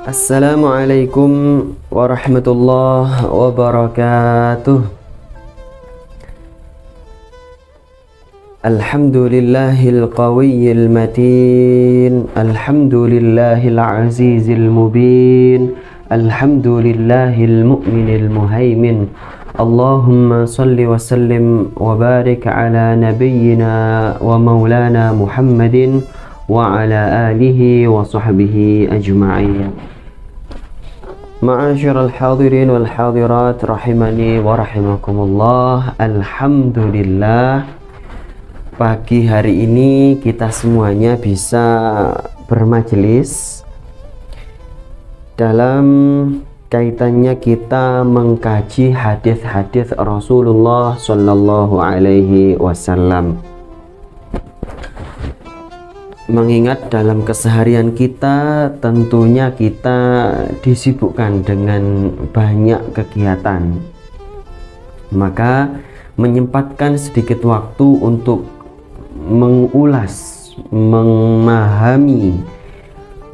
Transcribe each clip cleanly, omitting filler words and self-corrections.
Assalamualaikum warahmatullahi wabarakatuh. Alhamdulillahil qawiyyil matin, alhamdulillahil azizil mubin, alhamdulillahil mu'minil muhaimin. Allahumma salli wa sallim wa barik ala nabiyyina wa maulana Muhammadin wa ala alihi wa sahbihi ajma'in. Ma'asyiral hadirin wal hadirat rahimani wa rahimakumullah. Alhamdulillah, pagi hari ini kita semuanya bisa bermajelis dalam kaitannya kita mengkaji hadis-hadis Rasulullah sallallahu alaihi wasallam. Mengingat dalam keseharian kita tentunya kita disibukkan dengan banyak kegiatan, maka menyempatkan sedikit waktu untuk mengulas, memahami,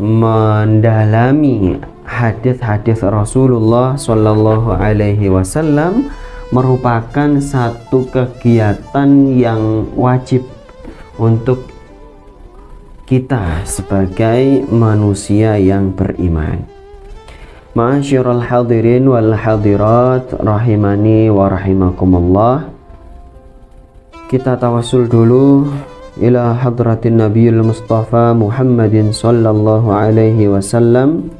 mendalami hadis-hadis Rasulullah Shallallahu Alaihi Wasallam merupakan satu kegiatan yang wajib untuk kita sebagai manusia yang beriman. Ma'asyiral hadirin wal hadirat rahimani wa rahimakumullah. Kita tawasul dulu ila hadratin nabiyil mustafa Muhammadin sallallahu alaihi wasallam.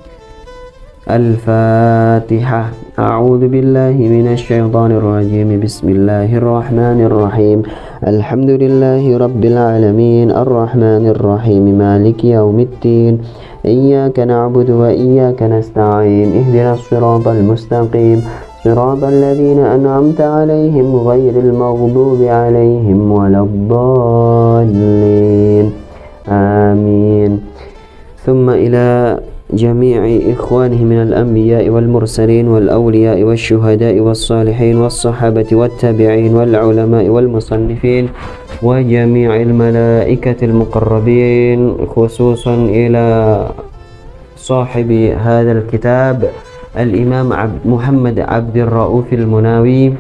Al-Fatihah. A'udzu billahi minasy syaithanir rajim. Bismillahirrahmanirrahim. Alhamdulillahi rabbil alamin, arrahmanir rahim, maliki yaumiddin. Iyyaka na'budu wa iyyaka nasta'in. Ihdinas siratal mustaqim. Siratal ladzina an'amta 'alaihim ghairil maghdubi 'alaihim waladdallin. Amin. Thumma ila جميع إخوانه من الأنبياء والمرسلين والأولياء والشهداء والصالحين والصحابة والتابعين والعلماء والمصنفين وجميع الملائكة المقربين، خصوصا إلى صاحب هذا الكتاب الإمام محمد عبد الرؤوف المناوي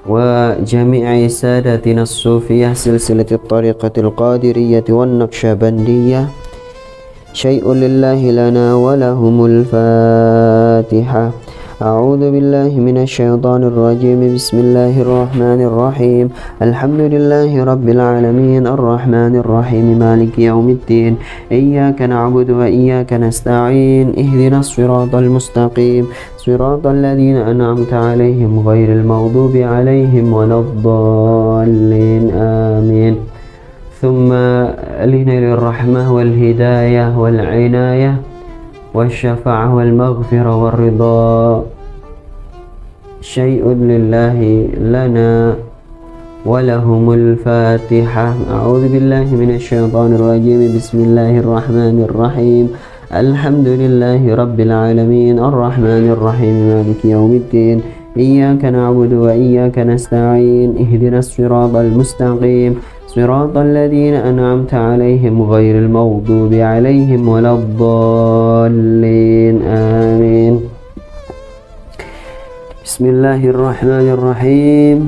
وجميع سادتنا الصوفية سلسلة الطريقة القادرية والنقشبندية. شيء لله لنا ولهم الفاتحة. أعوذ بالله من الشيطان الرجيم. بسم الله الرحمن الرحيم. الحمد لله رب العالمين الرحمن الرحيم مالك يوم الدين. إياك نعبد وإياك نستعين. اهدنا الصراط المستقيم صراط الذين أنعمت عليهم غير المغضوب عليهم ولا الضالين. آمين. ثم لنيل الرحمة والهداية والعناية والشفاعة والمغفرة والرضا. شيء لله لنا ولهم الفاتحة. أعوذ بالله من الشيطان الرجيم. بسم الله الرحمن الرحيم. الحمد لله رب العالمين الرحمن الرحيم مالك يوم الدين. إياك نعبد وإياك نستعين. اهدنا الصراط المستقيم صراط الذين أنعمت عليهم غير المغضوب عليهم ولا الضالين. آمين. بسم الله الرحمن الرحيم.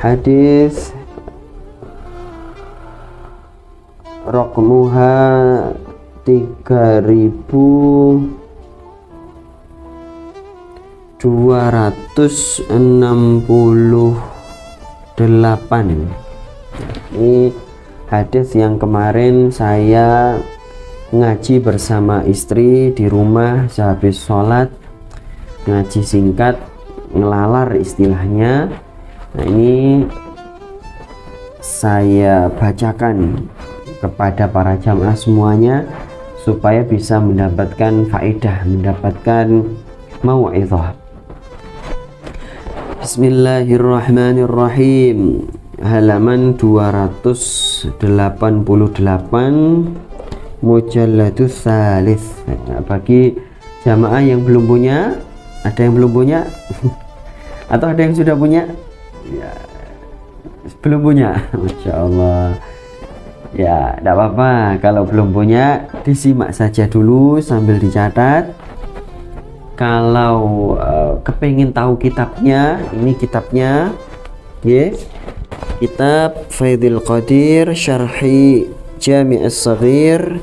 حديث رقمها 3268. Ini hadis yang kemarin saya ngaji bersama istri di rumah sehabis sholat, ngaji singkat, ngelalar istilahnya. Nah, ini saya bacakan kepada para jamaah semuanya supaya bisa mendapatkan faedah, mendapatkan mau'izah. Bismillahirrahmanirrahim. Halaman 288, Mujalladus Tsalits. Bagi jamaah yang belum punya, ada yang belum punya atau ada yang sudah punya? Ya, belum punya. Masya Allah. Ya, tidak apa-apa. Kalau belum punya, disimak saja dulu sambil dicatat. Kalau kepingin tahu kitabnya, ini kitabnya, ya. Kitab Faidul Qadir Syarhi Jami' As-Saghir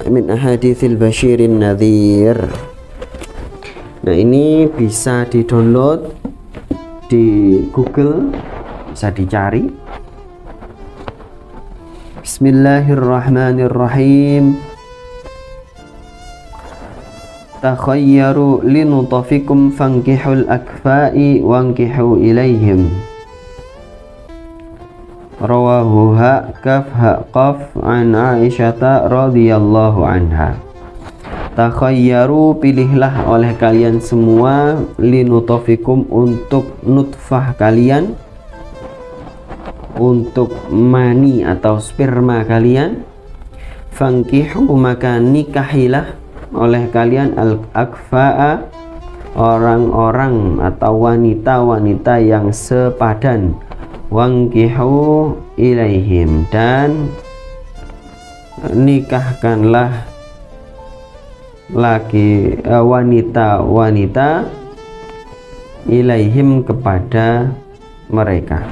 min Ahaditsil Basyirin Nadhir. Nah, ini bisa di-download di Google, bisa dicari. Bismillahirrahmanirrahim. Takhayyaru linutafikum fankihul akfa'i wankihu ilaihim. Rawahu kaf qaf an Aisyata radhiyallahu anha. Takhayyaru, pilihlah oleh kalian semua, linutafikum, untuk nutfah kalian, untuk mani atau sperma kalian. Fankihu, maka nikahilah oleh kalian, al-akfa'a, orang-orang atau wanita-wanita yang sepadan. Wankihu ilaihim, dan nikahkanlah laki wanita-wanita ilaihim, kepada mereka.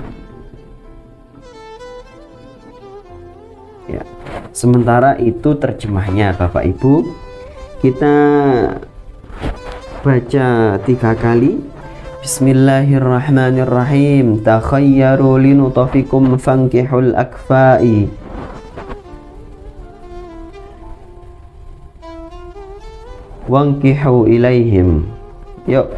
Ya. Sementara itu terjemahnya Bapak Ibu, kita baca 3 kali. Bismillahirrahmanirrahim. Takhayyaru linutafikum fankihul akfa'i. Wankihu ilaihim. Yuk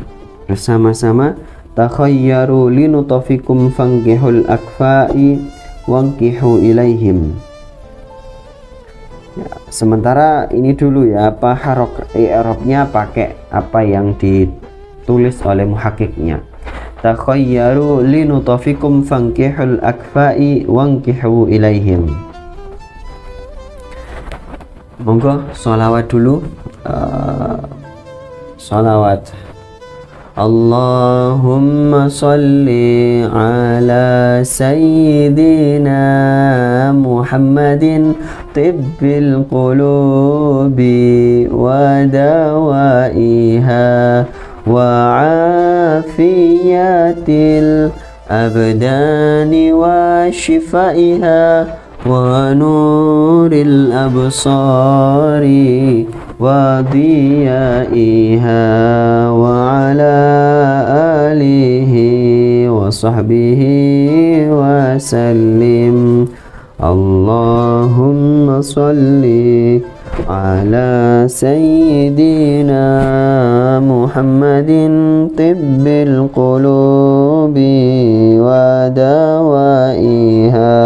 bersama-sama. Takhayyaru linutafikum fankihul akfa'i wankihu ilaihim. Ya, sementara ini dulu ya, apa i'rabnya pakai apa yang ditulis oleh muhakkiknya. Takhayyaru linutafikum fankihul akfa'i wankihu ilaihim. Monggo sholawat dulu. Sholawat. Allahumma salli ala sayyidina Muhammadin tibbil qulubi wa dawaiha wa afiyatil abdani wa shifaiha wa nuril absari wa diyaiha wa ala alihi wa sahbihi wa sallim. Allahumma salli ala sayyidina Muhammadin tibbil qulubi wa dawaiha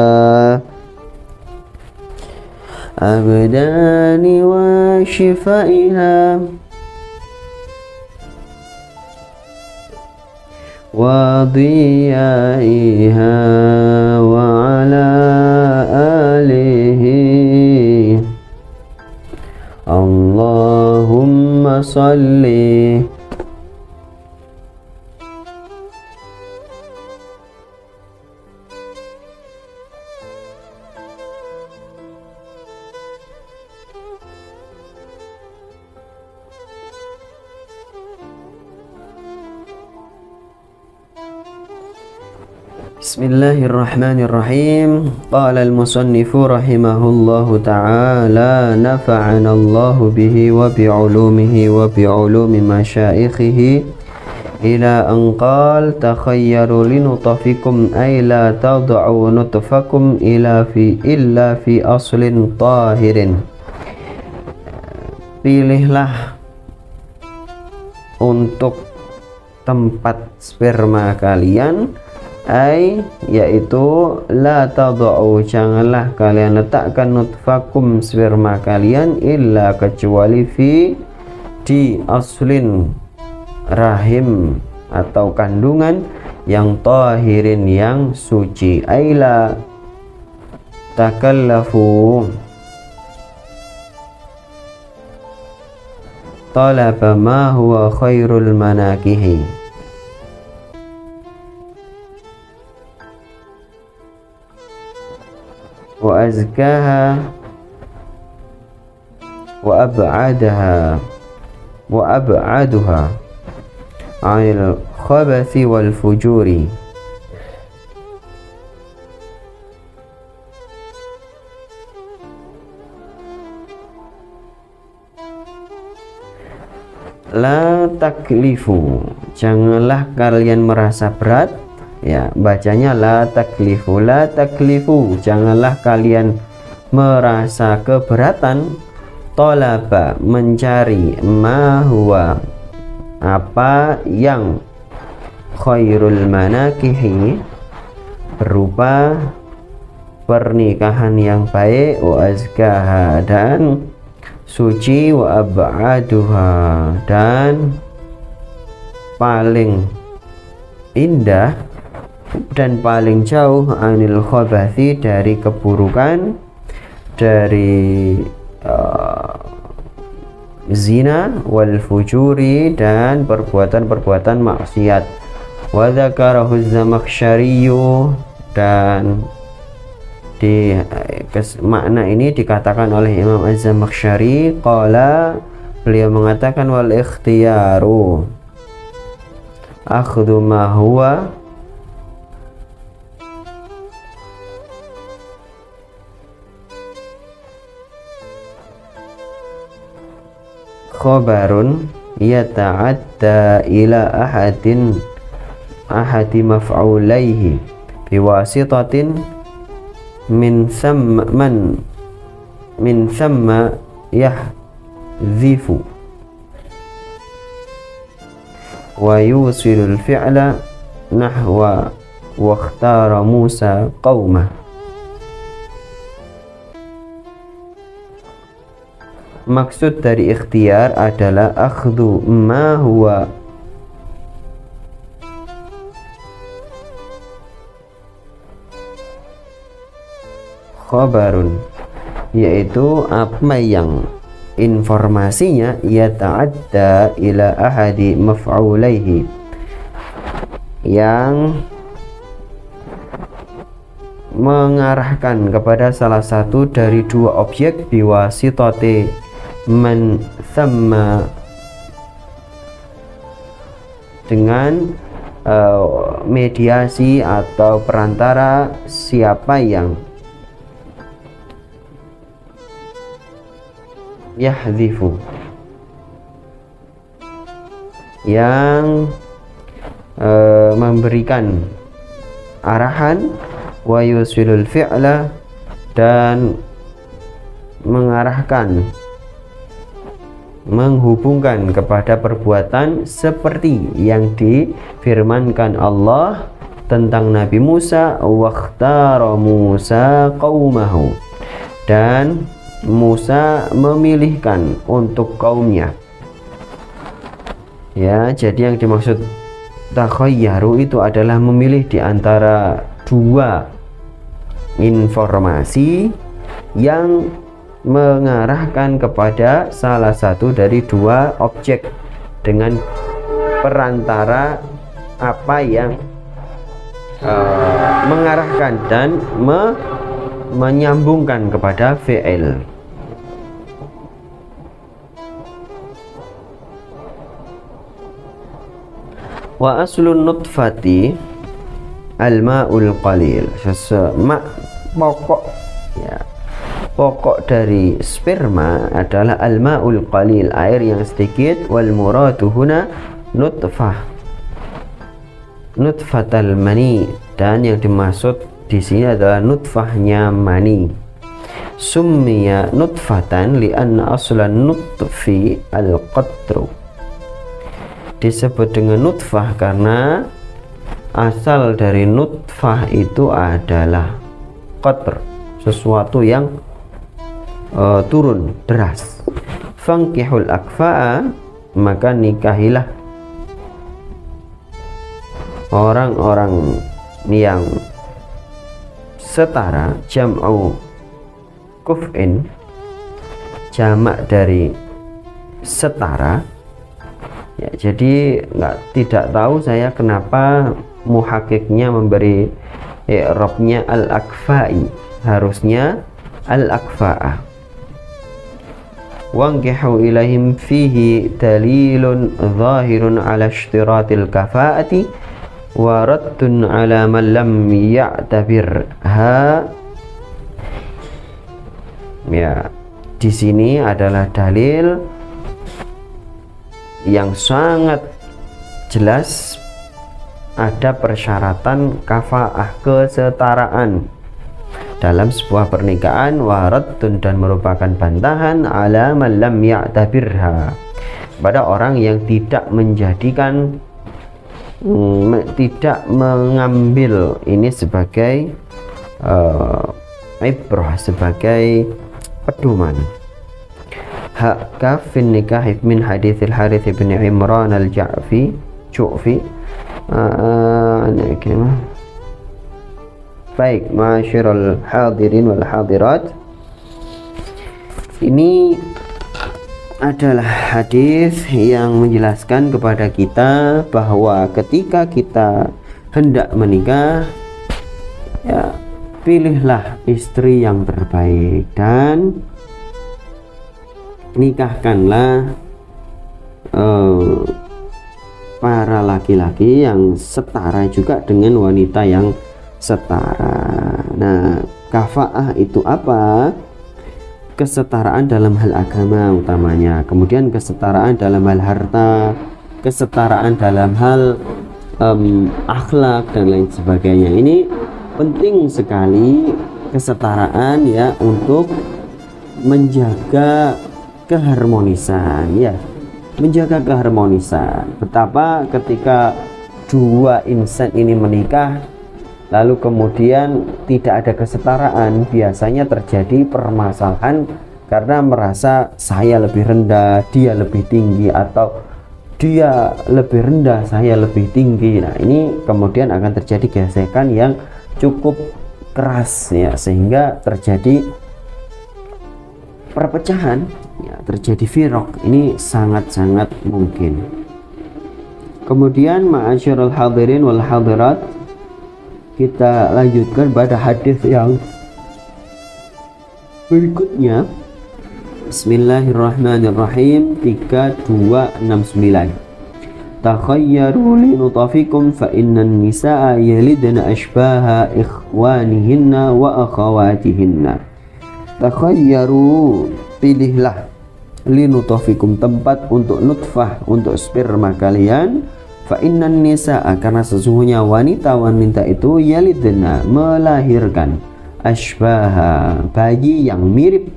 abdani wa shifaiha wa diyaiha wa ala alihi. Allahumma salli Bismillahirrahmanirrahim. Qala al-musannifu rahimahullahu ta'ala, nafa'ana Allahu bihi wa bi'ulumihi wa bi'ulumi masyaikhihi, ila an qala takhayyaru linutafikum ay la tad'u nutfakum illa fi aslin tahirin. Pilihlah untuk tempat sperma kalian, yaitu la tad'u, janganlah kalian letakkan nutfakum, sperma kalian, illa, kecuali di aslin, rahim atau kandungan, yang tahirin, yang suci. La takallafu talaba ma huwa khairul manakihi. wa azkaha wa ab'adaha wa ab'aduha 'anil khabathi wal fujuri. La taklifu, janganlah kalian merasa berat, ya bacanya la taklifu, la taklifu, janganlah kalian merasa keberatan. Tolaba, mencari, ma huwa, apa yang, khairul manakihi, berupa pernikahan yang baik, wa azkaha, dan suci, wa ab'aduha, dan paling indah dan paling jauh, anil khabathi, dari keburukan, dari zina, wal fujuri, dan perbuatan-perbuatan maksiat. Wa dzakarahu az-Zamakhsyariyu, dan di makna ini dikatakan oleh Imam Az-Zamakhsyari, qala, beliau mengatakan, wal ikhtiyaru akhdhu ma huwa khabarun yata'adda ila ahadi maf'ulaihi biwasitatin min thamma yahdhifu wa yusilul fi'la nahwa wa ikhtara Musa qaumah. Maksud dari ikhtiar adalah akhdhu ma huwa khabarun, yaitu apa yang informasinya yata'adda ila ahadi maf'ulaihi, yang mengarahkan kepada salah satu dari dua objek, biwasitati man thamma, dengan mediasi atau perantara siapa yang yahdhifu, yang memberikan arahan, wa yusilul fi'la, dan mengarahkan, menghubungkan kepada perbuatan seperti yang difirmankan Allah tentang Nabi Musa, wakhtara Musa qaumahu, dan Musa memilihkan untuk kaumnya. Ya, jadi yang dimaksud takhayyaru itu adalah memilih di antara dua informasi yang mengarahkan kepada salah satu dari dua objek dengan perantara apa yang mengarahkan dan menyambungkan kepada fi'il. Wa aslun nutfati al-ma'ul qalil, pokok, ya, pokok dari sperma adalah al-ma'ul qalil, air yang sedikit. Wal muradu huna nutfah, nutfatal mani, dan yang dimaksud di sini adalah nutfahnya mani. Summiya nutfatan li'anna aslan nutfi al-qatru, disebut dengan nutfah karena asal dari nutfah itu adalah qatr, sesuatu yang turun deras. Fankihul akfa'a, maka nikahilah orang-orang yang setara. Jam'u kuf'in, jamak dari setara. Ya, jadi tidak tahu saya kenapa muhakiknya memberi i'rabnya al-akfa'i, harusnya al-akfa'ah. Wankihu ilaihim fihi dalilun zahirun ala ishtiratil kafa'ati wa raddun ala man lam ya'tabirha. Ya, di sini adalah dalil yang sangat jelas ada persyaratan kafa'ah, kesetaraan dalam sebuah pernikahan, waradun dan merupakan bantahan ala man lam ya'tabirha, pada orang yang tidak menjadikan tidak mengambil ini sebagai ibrah, sebagai pedoman. Hak kafin nikah min haditsil Harits bin Imran al-Ju'fi Baik, ma'asyiral hadirin wal hadirat, ini adalah hadis yang menjelaskan kepada kita bahwa ketika kita hendak menikah, ya, pilihlah istri yang terbaik dan nikahkanlah para laki-laki yang setara juga dengan wanita yang setara. Nah, kafa'ah itu apa? Kesetaraan dalam hal agama utamanya, kemudian kesetaraan dalam hal harta, kesetaraan dalam hal akhlak dan lain sebagainya. Ini penting sekali kesetaraan, ya, untuk menjaga keharmonisan, ya, menjaga keharmonisan. Betapa ketika dua insan ini menikah lalu kemudian tidak ada kesetaraan, biasanya terjadi permasalahan karena merasa saya lebih rendah, dia lebih tinggi, atau dia lebih rendah, saya lebih tinggi. Nah, ini kemudian akan terjadi gesekan yang cukup keras, ya, sehingga terjadi perpecahan, ya, terjadi firaq. Ini sangat-sangat mungkin. Kemudian ma'asyiral hadirin wal hadirat, kita lanjutkan pada hadis yang berikutnya. Bismillahirrahmanirrahim. 3269. Takhayyaru li nutafikum fa innan nisaa yalidna ashbaha ikhwanihinna wa akhawatihinna. Takhayyaru, pilihlah, li nutafikum, tempat untuk nutfah, untuk sperma kalian. Fa innan nisaa, karena sesungguhnya wanita-wanita itu yalidna, melahirkan, ashbaha, bayi yang mirip,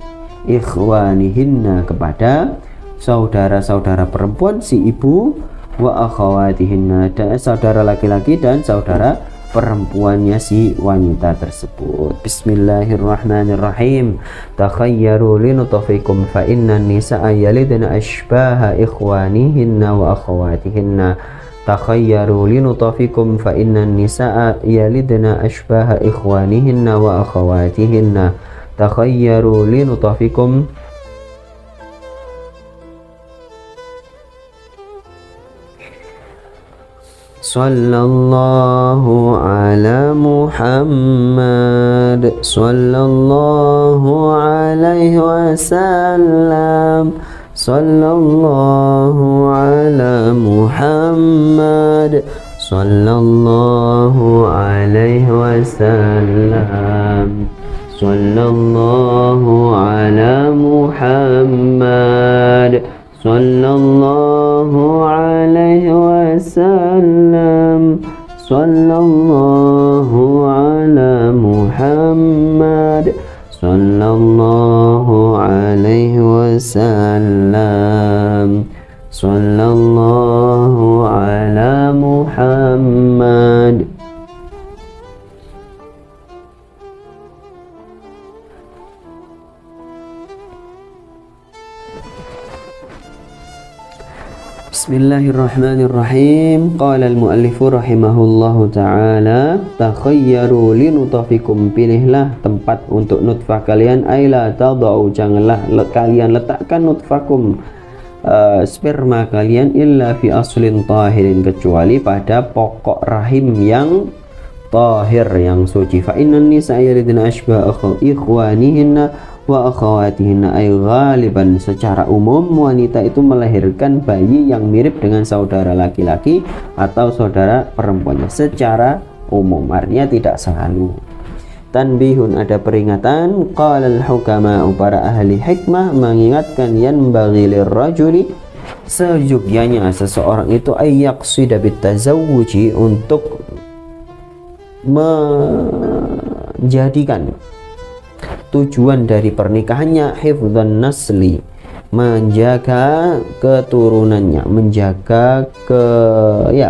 ikhwanihinna, kepada saudara-saudara perempuan si ibu, wa akhawatihinna, dan saudara laki-laki dan saudara perempuannya si wanita tersebut. Bismillahirrahmanirrahim. Takhayyaru linutafikum fa innan nisaa yalidna ashbaha ikhwanihinna wa akhawatihinna. Takhayyaru linutafikum fa innan nisaa yalidna ashbaha ikhwanihinna wa akhawatihinna. Takhayyaru linutafikum. Sallallahu ala Muhammad, sallallahu alaihi wasallam, sallallahu ala Muhammad, sallallahu alaihi wasallam, sallallahu ala Muhammad, sallallahu alaihi wasallam, sallallahu ala Muhammad, sallallahu alaihi wasallam, sallallahu ala Muhammad. Bismillahirrahmanirrahim. Qala al-muallifu rahimahullahu ta'ala, takhayyaru linutafikum, pilihlah tempat untuk nutfah kalian. Aila tadau, janganlah kalian letakkan nutfakum, sperma kalian, illa fi aslin tahirin, kecuali pada pokok rahim yang tahir yang suci. Fa innan nisa yuridna ashba ikhwanihinna wa akhawatihinna, ay ghaliban, secara umum wanita itu melahirkan bayi yang mirip dengan saudara laki-laki atau saudara perempuannya secara umum, artinya tidak selalu. Tanbihun, ada peringatan. Qala al-hukama, para ahli hikmah mengingatkan, yanbaghi lirrajuli, seyogyanya seseorang itu ayyaqsida bitazawwuji, untuk menjadikan tujuan dari pernikahannya hifdzan nasli, menjaga keturunannya, menjaga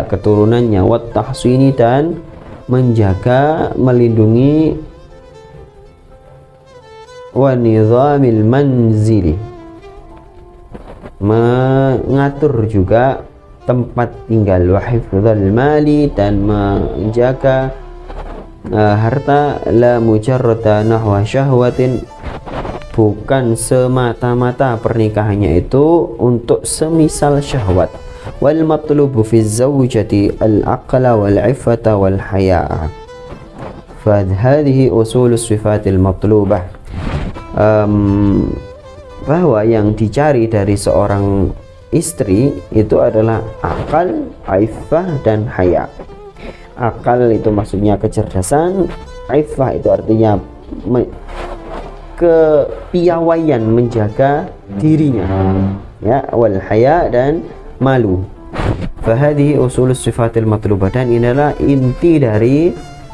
keturunannya, wat tahsini, dan menjaga, melindungi, wa nizamil manzili, mengatur juga tempat tinggal, wa hifdzal mali, dan menjaga harta, la mujarrada nahwa syahwatin, bukan semata-mata pernikahannya itu untuk semisal syahwat. Wal matlubu fi zawjati al-aqla wal iffata wal haya'a. Fa hadhihi usul sifatil matlubah. Bahwa yang dicari dari seorang istri itu adalah akal, iffah, dan haya. Akal itu maksudnya kecerdasan, iffah itu artinya kepiawaian, menjaga dirinya, ya, wal haya, dan malu. Fahadhi usul sifatil matlubah, dan inilah inti dari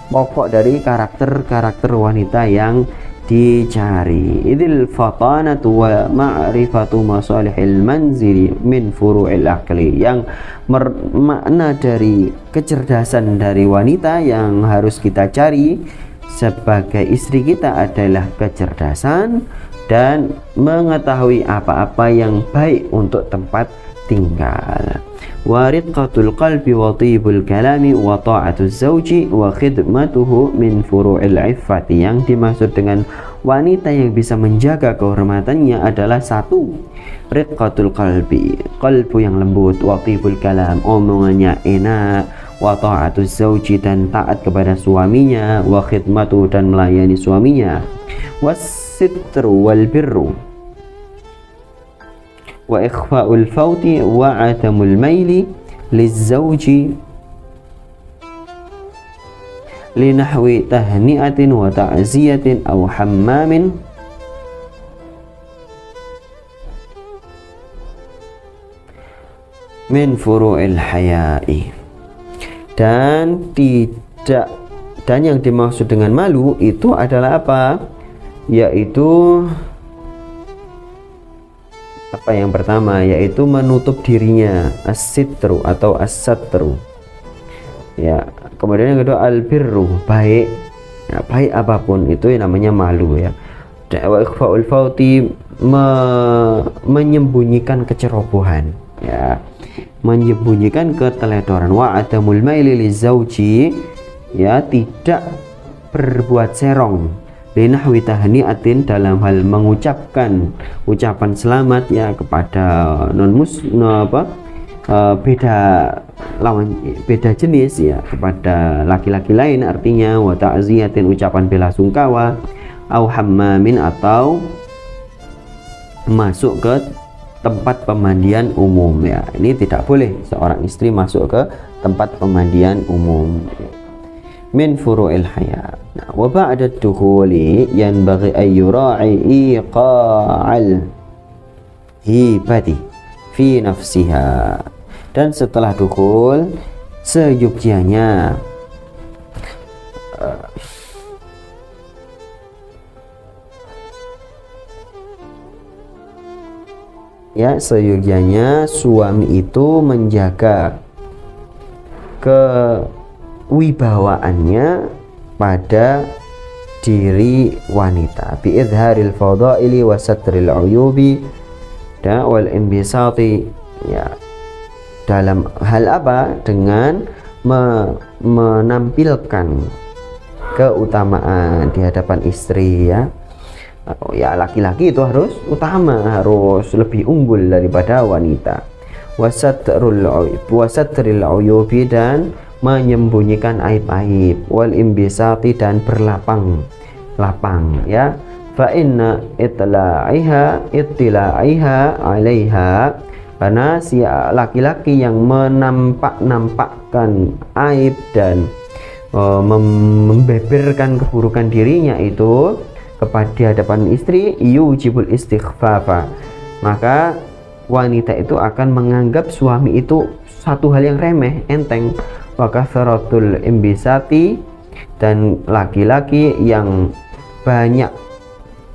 pokok dari karakter wanita yang dicari. Idil fatanatu wa ma'rifatu masalihil manzili min furu'il aqli, yang makna dari kecerdasan dari wanita yang harus kita cari sebagai istri kita adalah kecerdasan dan mengetahui apa-apa yang baik untuk tempat tinggal. Wa riqqatul qalbi wa tibul kalami wa ta'atuz zawji wa khidmatuhu min furu'il iffati. Yang dimaksud dengan wanita yang bisa menjaga kehormatannya adalah satu, riqqatul qalbi, qalbu yang lembut, wa tibul kalam, omongannya enak, wa ta'atuz zawji, dan taat kepada suaminya, wa khidmatuhu, dan melayani suaminya, was-sitru wal birru, wa ikhfa'ul fawti wa atamul maili lizzawji linahwi tahni'atin wa ta'ziyatin aw hammamin min furu'il haya'i. Dan yang dimaksud dengan malu itu adalah apa? Yaitu yang pertama, yaitu menutup dirinya, as-sitru atau as-satru, ya. Kemudian yang kedua, al-birru, baik, ya, baik apapun itu yang namanya malu, ya. Wa ikhfa'ul fauti, menyembunyikan kecerobohan, ya, menyembunyikan keteledoran. Wa adamul maili lizauji, ya, tidak berbuat serong, linahwi tahni'atin, dalam hal mengucapkan ucapan selamat, ya, kepada beda jenis, ya, kepada laki-laki lain, artinya wa ta'ziyatin, ucapan bela sungkawa, au hammamin, atau masuk ke tempat pemandian umum, ya. Ini tidak boleh seorang istri masuk ke tempat pemandian umum, min furu'il haya. Wa ba'da dukhuli yanbaghi an yura'i iqa'al hibati fi nafsiha. Dan setelah dukhul, seyogyanya seyogyanya suami itu menjaga kewibawaannya pada diri wanita, bi idharil fadaili wa satril uyubi wal inbisati, ya, dalam hal apa? Dengan menampilkan keutamaan di hadapan istri, ya. Ya, laki-laki itu harus utama, harus lebih unggul daripada wanita. Wasatril uyubi, dan menyembunyikan aib-aib, wal imbisati dan berlapang-lapang ya. Fa inna ittilaiha 'alaiha, karena si laki-laki yang menampakkan aib dan membeberkan keburukan dirinya itu di hadapan istri, yujibul istighfafa, maka wanita itu akan menganggap suami itu satu hal yang remeh, enteng. Wa kasratul imbisati, dan laki-laki yang banyak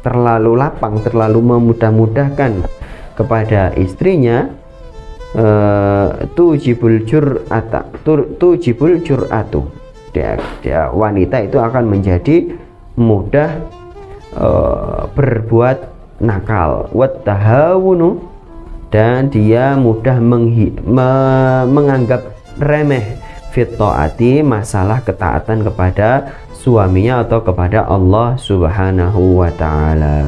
terlalu lapang, terlalu memudah-mudahkan kepada istrinya, tujibul jur'atu, dia wanita itu akan menjadi mudah berbuat nakal, wat tahawunu, dan dia mudah menganggap remeh fit taati, masalah ketaatan kepada suaminya atau kepada Allah Subhanahu wa ta'ala.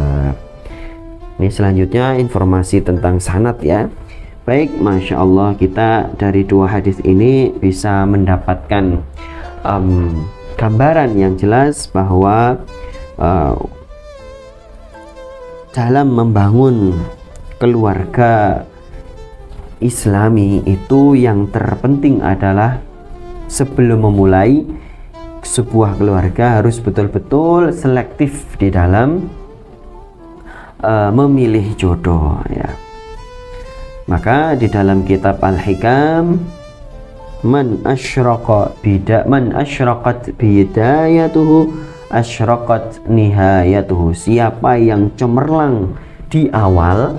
Ini selanjutnya informasi tentang sanad ya. Baik, Masya Allah, kita dari dua hadis ini bisa mendapatkan gambaran yang jelas bahwa dalam membangun keluarga Islami itu yang terpenting adalah sebelum memulai sebuah keluarga harus betul-betul selektif di dalam memilih jodoh ya. Maka di dalam kitab Al-Hikam, man asyraqat bidayatuhu asyraqat nihayatuhu, siapa yang cemerlang di awal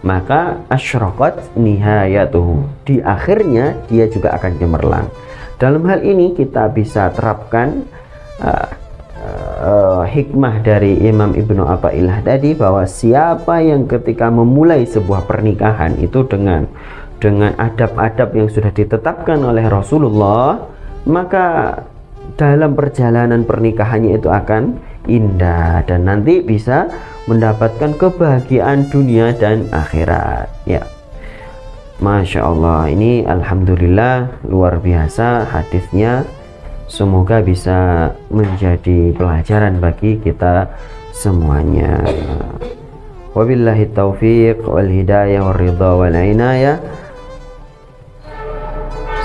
maka asyraqat nihayatuhu, di akhirnya dia juga akan cemerlang. Dalam hal ini kita bisa terapkan hikmah dari Imam Ibnu Athaillah tadi, bahwa siapa yang ketika memulai sebuah pernikahan itu dengan adab-adab yang sudah ditetapkan oleh Rasulullah, maka dalam perjalanan pernikahannya itu akan indah dan nanti bisa mendapatkan kebahagiaan dunia dan akhirat ya. Masya Allah, ini alhamdulillah luar biasa hadisnya. Semoga bisa menjadi pelajaran bagi kita semuanya. Wabillahi taufiq wal hidayah wal ridha wal inayah.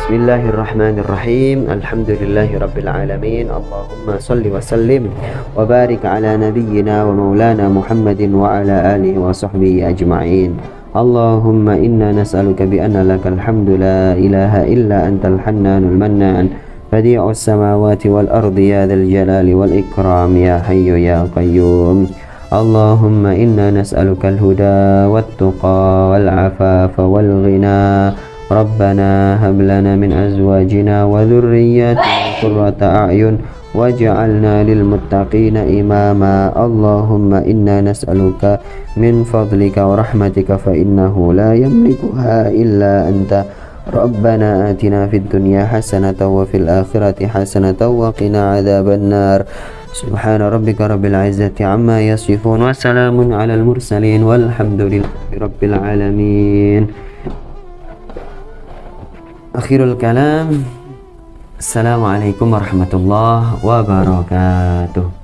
Bismillahirrahmanirrahim. Alhamdulillahi rabbil alamin. Allahumma salli wa sallim wa barik ala nabiyyina wa maulana Muhammadin wa ala alihi wa sahbihi ajma'in. Allahumma inna nas'aluka bi anna lakal hamdu la ilaha illa antal hannanul mannan badi'us samawati wal ardi ya dzal jalali wal ikram ya hayyu ya qayyum. Allahumma inna nas'aluka al huda wat tuqa wal afafa wal ghina. Rabbana hab lana min azwajina wa dhurriyyatina qurrata a'yun waj'alna lil muttaqina imama. Allahumma inna nas'aluka min fadlika wa rahmatika fa innahu la yamlikuha illa anta. Rabbana atina fid dunya hasanatan wa fil akhirati hasanatan wa qina adzaban nar. Subhana rabbika rabbil izzati amma yasifun wa salamun alal mursalin walhamdulillahi rabbil alamin. Akhirul kalam. Assalamualaikum warahmatullahi wabarakatuh.